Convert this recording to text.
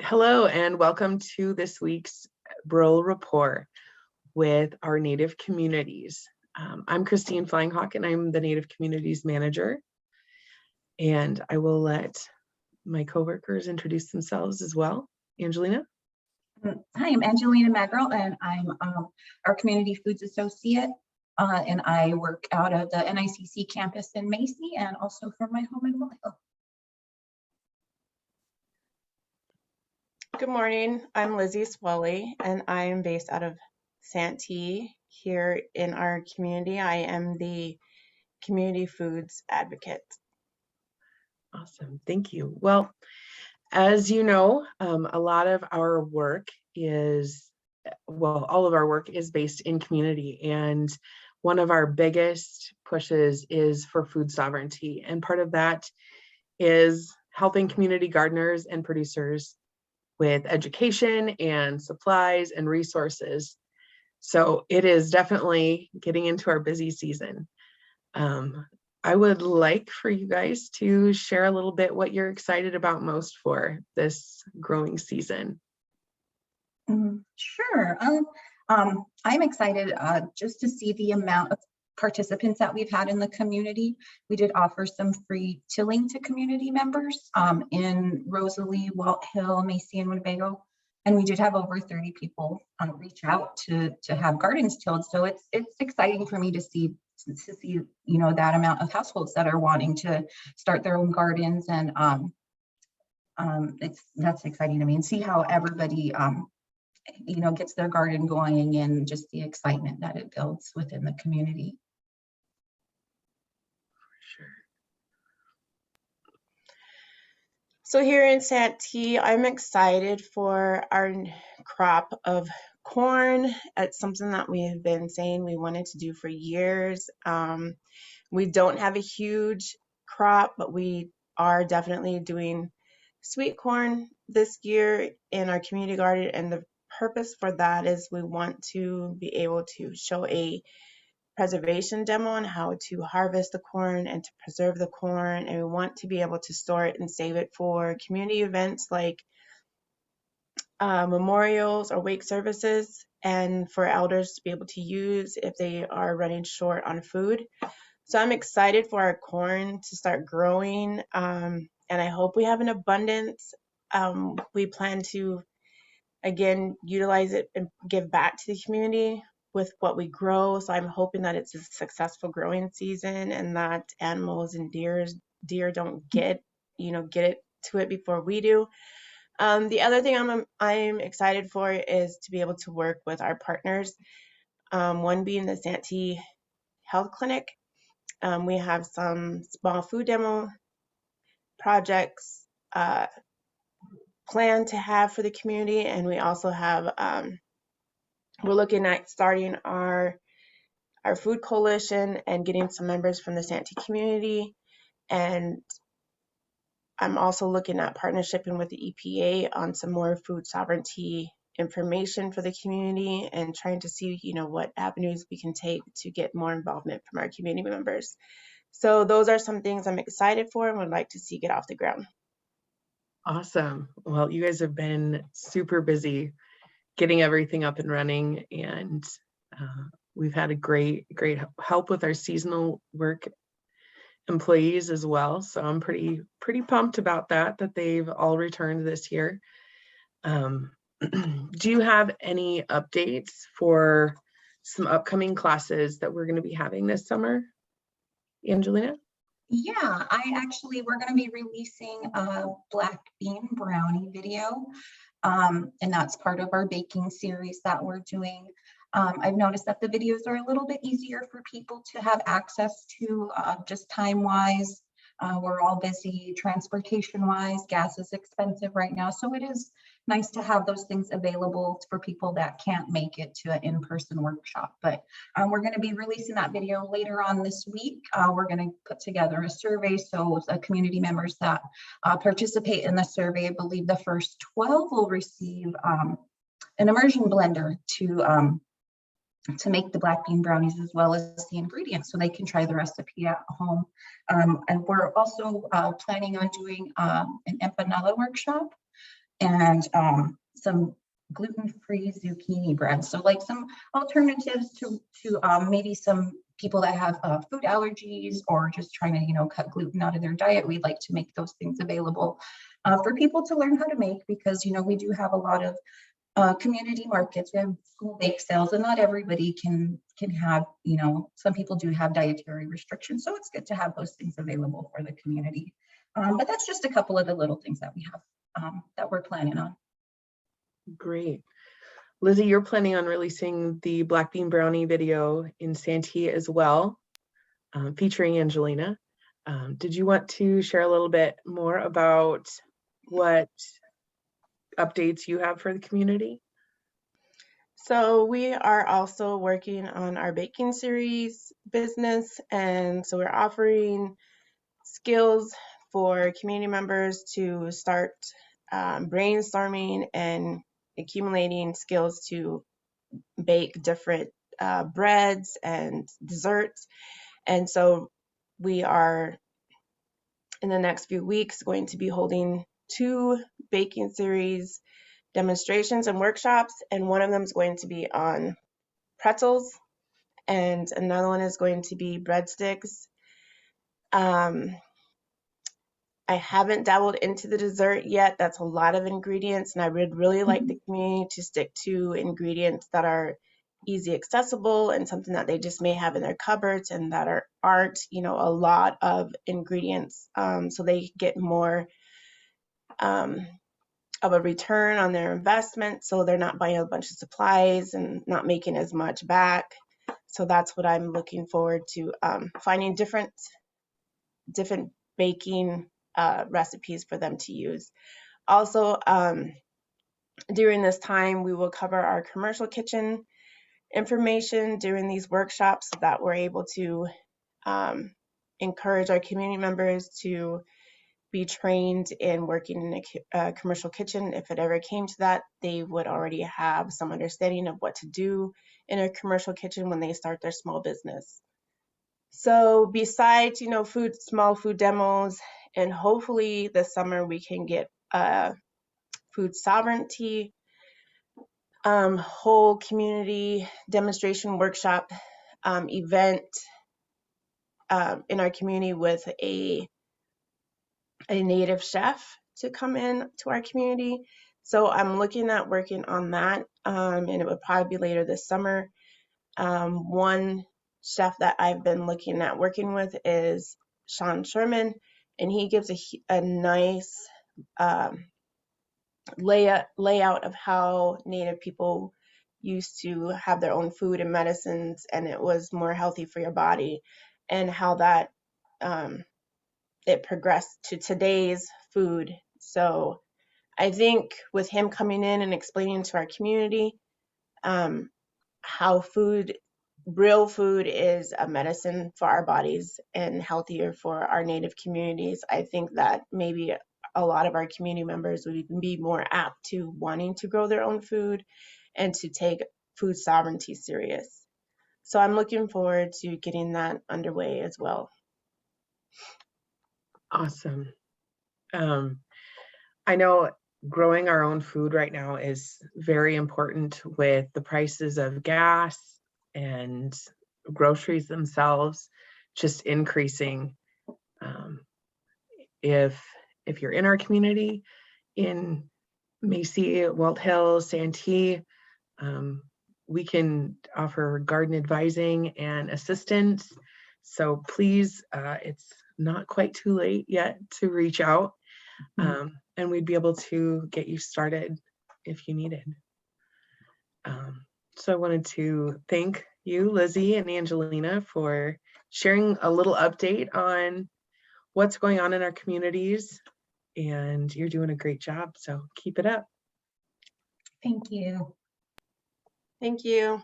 Hello and welcome to this week's Rural Rapport with our Native communities. I'm Kristine Flyinghawk and I'm the Native Communities Manager. And I will let my coworkers introduce themselves as well. Angelina? Hi, I'm Angelina Magerl and I'm our Community Foods Associate. And I work out of the NICC campus in Macy and also from my home in Magerl. Good morning, I'm Lizzie Swalley and I am based out of Santee here in our community. I am the Community Foods Advocate. Awesome, thank you. Well, as you know, a lot of our work is, all of our work is based in community, and one of our biggest pushes is for food sovereignty. And part of that is helping community gardeners and producers with education and supplies and resources. So it is definitely getting into our busy season. I would like for you guys to share a little bit what you're excited about most for this growing season. Sure. I'm excited just to see the amount of participants that we've had in the community. We did offer some free tilling to community members in Rosalie, Walt Hill, Macy, and Winnebago. And we did have over 30 people reach out to have gardens tilled. So it's exciting for me to see that amount of households that are wanting to start their own gardens, and that's exciting to me, and see how everybody gets their garden going and just the excitement that it builds within the community. Sure. So here in Santee, I'm excited for our crop of corn. It's something that we have been saying we wanted to do for years. We don't have a huge crop, but we are definitely doing sweet corn this year in our community garden, and the purpose for that is we want to be able to show a preservation demo on how to harvest the corn and to preserve the corn, and we want to be able to store it and save it for community events like memorials or wake services, and for elders to be able to use if they are running short on food. So I'm excited for our corn to start growing, and I hope we have an abundance. We plan to again utilize it and give back to the community with what we grow. So I'm hoping that it's a successful growing season and that animals and deer don't get it to it before we do. The other thing I'm excited for is to be able to work with our partners, one being the Santee Health Clinic. We have some small food demo projects planned to have for the community, and we also have we're looking at starting our food coalition and getting some members from the Santee community, and I'm also looking at partnershiping with the EPA on some more food sovereignty information for the community and trying to see what avenues we can take to get more involvement from our community members. So those are some things I'm excited for and would like to see get off the ground. Awesome. Well, you guys have been super busy getting everything up and running, and we've had a great help with our seasonal work employees as well. So I'm pretty pumped about that they've all returned this year. Do you have any updates for some upcoming classes that we're going to be having this summer, Angelina? Yeah, we're going to be releasing a black bean brownie video, and that's part of our baking series that we're doing. I've noticed that the videos are a little bit easier for people to have access to, just time-wise. We're all busy transportation-wise. Gas is expensive right now, so it is nice to have those things available for people that can't make it to an in-person workshop. But we're going to be releasing that video later on this week. We're going to put together a survey, so community members that participate in the survey, I believe the first 12 will receive an immersion blender to make the black bean brownies as well as the ingredients, so they can try the recipe at home. And we're also planning on doing an empanada workshop. and some gluten-free zucchini bread. So like some alternatives to maybe some people that have food allergies or just trying to, you know, cut gluten out of their diet. We'd like to make those things available for people to learn how to make, because, you know, we do have a lot of community markets. We have school bake sales, and not everybody can have, you know, some people do have dietary restrictions. So it's good to have those things available for the community. But that's just a couple of the little things that we have that we're planning on. Great. Lizzie, you're planning on releasing the black bean brownie video in Santee as well, featuring Angelina. Did you want to share a little bit more about what updates you have for the community? So we are also working on our baking series business, and so we're offering skills for community members to start brainstorming and accumulating skills to bake different breads and desserts. And so we are, in the next few weeks, going to be holding 2 baking series demonstrations and workshops, and one of them is going to be on pretzels, and another one is going to be breadsticks. I haven't dabbled into the dessert yet. That's a lot of ingredients, and I would really like the community to stick to ingredients that are easy accessible and something that they just may have in their cupboards and that aren't, you know, a lot of ingredients, so they get more of a return on their investment, so they're not buying a bunch of supplies and not making as much back. So that's what I'm looking forward to, finding different baking recipes for them to use. Also, during this time, we will cover our commercial kitchen information during these workshops so that we're able to encourage our community members to be trained in working in a commercial kitchen. If it ever came to that, they would already have some understanding of what to do in a commercial kitchen when they start their small business. So besides, you know, small food demos, and hopefully this summer we can get a food sovereignty whole community demonstration workshop event in our community with a native chef to come in to our community. So I'm looking at working on that, and it would probably be later this summer. One chef that I've been looking at working with is Sean Sherman, and he gives a nice layout of how Native people used to have their own food and medicines, and it was more healthy for your body, and how that it progressed to today's food. So I think with him coming in and explaining to our community how real food is a medicine for our bodies and healthier for our Native communities, I think that maybe a lot of our community members would be more apt to wanting to grow their own food and to take food sovereignty serious. So I'm looking forward to getting that underway as well. Awesome. I know growing our own food right now is very important with the prices of gas and groceries themselves just increasing. If you're in our community in Macy, Walt Hills, Santee, we can offer garden advising and assistance. So please, it's not quite too late yet to reach out, and we'd be able to get you started if you needed. So I wanted to thank you, Lizzie and Angelina, for sharing a little update on what's going on in our communities, and you're doing a great job, so keep it up. Thank you. Thank you.